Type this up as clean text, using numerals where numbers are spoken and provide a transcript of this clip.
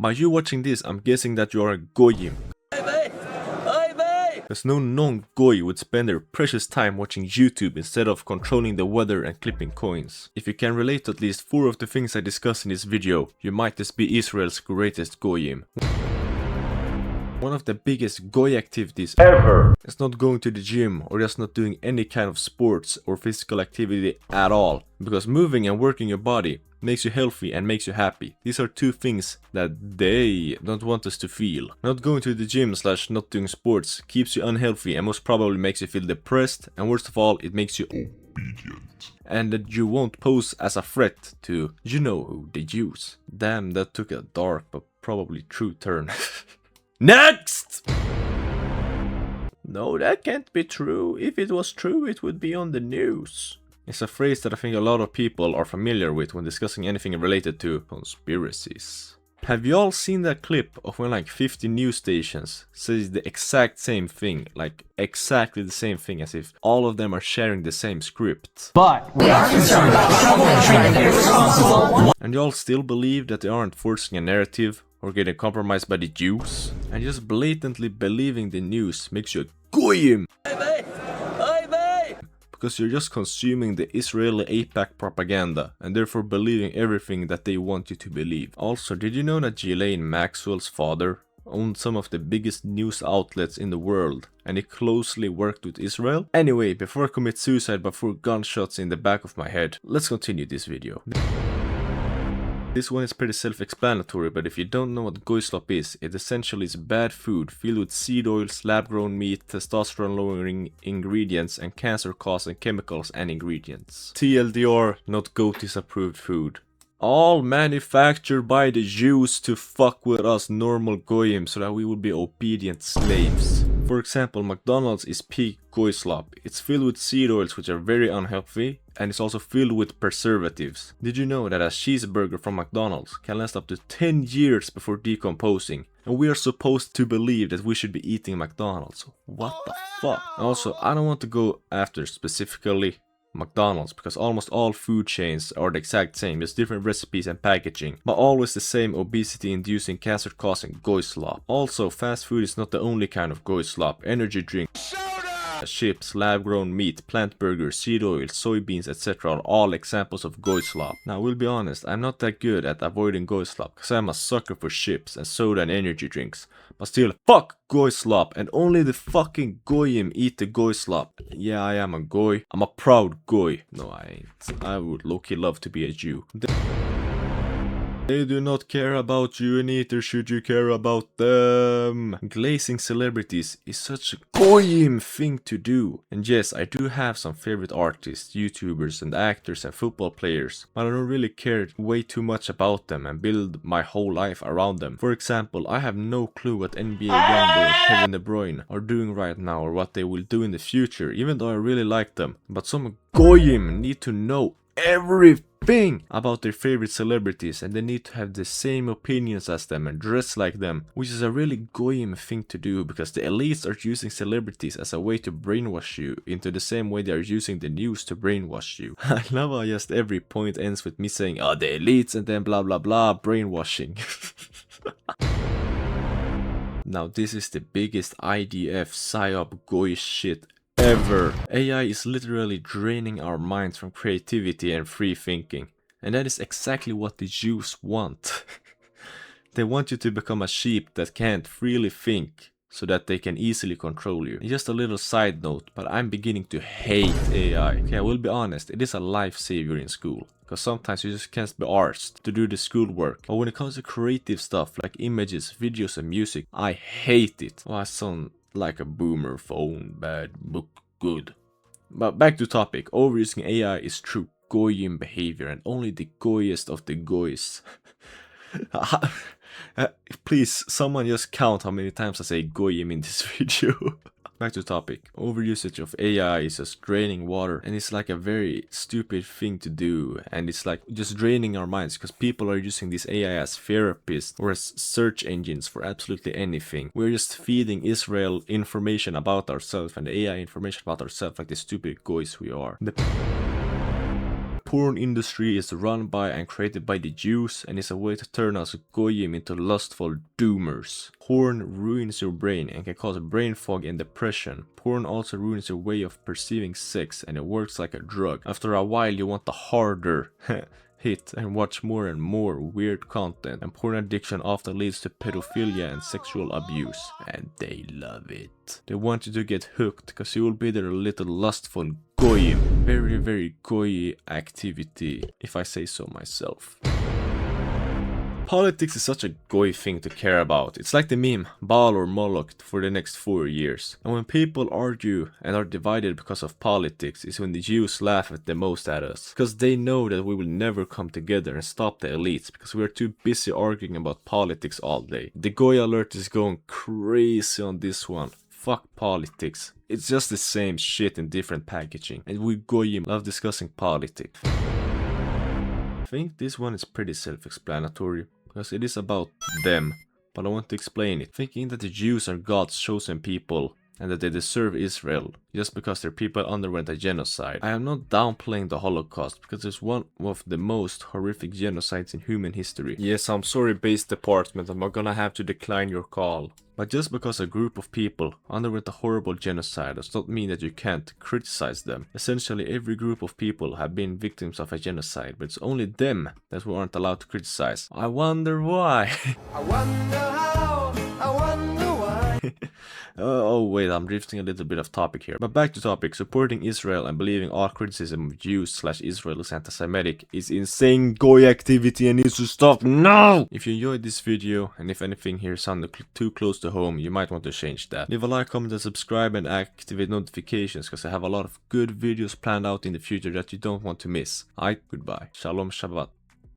By you watching this, I'm guessing that you are a GOYIM. Because no non-Goy would spend their precious time watching YouTube instead of controlling the weather and clipping coins. If you can relate to at least 4 of the things I discuss in this video, you might just be Israel's greatest GOYIM. One of the biggest Goy activities ever is not going to the gym or just not doing any kind of sports or physical activity at all. Because moving and working your body makes you healthy and makes you happy. These are 2 things that they don't want us to feel. Not going to the gym / not doing sports keeps you unhealthy and most probably makes you feel depressed, and worst of all, it makes you obedient. And that you won't pose as a threat to you know who, the Jews. Damn, that took a dark but probably true turn. Next! No, that can't be true. If it was true, it would be on the news. It's a phrase that I think a lot of people are familiar with when discussing anything related to conspiracies. Have you all seen that clip of when like 50 news stations says the exact same thing, like exactly the same thing, as if all of them are sharing the same script? But we are concerned about trouble and trying to be responsible. And you all still believe that they aren't forcing a narrative or getting compromised by the Jews? And just blatantly believing the news makes you a GOYIM! Because you're just consuming the Israeli AIPAC propaganda and therefore believing everything that they want you to believe. Also, did you know that Ghislaine Maxwell's father owned some of the biggest news outlets in the world and he closely worked with Israel? Anyway, before I commit suicide by 4 gunshots in the back of my head, let's continue this video. This one is pretty self-explanatory, but if you don't know what goy-slop is, it essentially is bad food filled with seed oils, lab-grown meat, testosterone-lowering ingredients, and cancer-causing chemicals and ingredients. TLDR, not GOAT's approved food. All manufactured by the Jews to fuck with us normal goyim so that we would be obedient slaves. For example, McDonald's is peak goy slop. It's filled with seed oils which are very unhealthy, and it's also filled with preservatives. Did you know that a cheeseburger from McDonald's can last up to 10 years before decomposing? And we are supposed to believe that we should be eating McDonald's. What the fuck? Also, I don't want to go after specifically McDonald's, because almost all food chains are the exact same, just different recipes and packaging, but always the same obesity-inducing, cancer-causing goy slop. Also, fast food is not the only kind of goy slop. Energy drinks, chips, lab-grown meat, plant burgers, seed oil, soybeans, etc. are all examples of goy slop. Now, we'll be honest, I'm not that good at avoiding goy slop, because I'm a sucker for chips and soda and energy drinks. But still, fuck goy slop, and only the fucking goyim eat the goy slop. Yeah, I am a goy. I'm a proud goy. No, I ain't. I would low-key love to be a Jew. They do not care about you, and neither should you care about them. Glazing celebrities is such a goyim thing to do. And yes, I do have some favorite artists, YouTubers and actors and football players, but I don't really care way too much about them and build my whole life around them. For example, I have no clue what NBA Youngboy and Kevin De Bruyne are doing right now or what they will do in the future, even though I really like them. But some goyim need to know everything about their favorite celebrities, and they need to have the same opinions as them and dress like them, which is a really goyim thing to do, because the elites are using celebrities as a way to brainwash you into the same way they are using the news to brainwash you. I love how just every point ends with me saying, oh, the elites, and then blah blah blah, brainwashing. Now this is the biggest IDF psyop goy shit ever. AI is literally draining our minds from creativity and free thinking. And that is exactly what the Jews want. They want you to become a sheep that can't freely think, so that they can easily control you. And just a little side note, but I'm beginning to hate AI. Okay, I will be honest, it is a lifesaver in school, because sometimes you just can't be arsed to do the schoolwork. But when it comes to creative stuff like images, videos and music, I hate it. Oh, I sound like a boomer phone, bad, book, good. But back to topic, overusing AI is true goyim behavior, and only the goyest of the goys. Please, someone just count how many times I say goyim in this video. Back to topic. Overusage of AI is just draining water, and it's like a very stupid thing to do, and it's like just draining our minds, because people are using this AI as therapists or as search engines for absolutely anything. We're just feeding Israel information about ourselves and the AI information about ourselves like the stupid goys we are. The porn industry is run by and created by the Jews and is a way to turn us GOYIM into lustful doomers. Porn ruins your brain and can cause brain fog and depression. Porn also ruins your way of perceiving sex and it works like a drug. After a while you want the harder hit and watch more and more weird content, and porn addiction often leads to pedophilia and sexual abuse, and they love it. They want you to get hooked because you will be their little lustful goyim. Very, very goy activity, if I say so myself. Politics is such a goy thing to care about. It's like the meme, Baal or Moloch for the next 4 years. And when people argue and are divided because of politics is when the Jews laugh at the most at us. Because they know that we will never come together and stop the elites because we are too busy arguing about politics all day. The goy alert is going crazy on this one. Fuck politics. It's just the same shit in different packaging. And we goyim love discussing politics. I think this one is pretty self-explanatory. Because it is about them, but I want to explain it. Thinking that the Jews are God's chosen people and that they deserve Israel just because their people underwent a genocide. I am not downplaying the Holocaust because it's one of the most horrific genocides in human history. Yes, I'm sorry, base department, I'm gonna have to decline your call. But just because a group of people underwent a horrible genocide does not mean that you can't criticize them. Essentially, every group of people have been victims of a genocide, but it's only them that we aren't allowed to criticize. I wonder why. I wonder how, I wonder why. Oh wait, I'm drifting a little bit off topic here. But back to topic, supporting Israel and believing all criticism of Jews/Israel is anti-Semitic is insane goy activity and needs to stop now! If you enjoyed this video, and if anything here sounded too close to home, you might want to change that. Leave a like, comment and subscribe and activate notifications because I have a lot of good videos planned out in the future that you don't want to miss. Goodbye. Shalom Shabbat.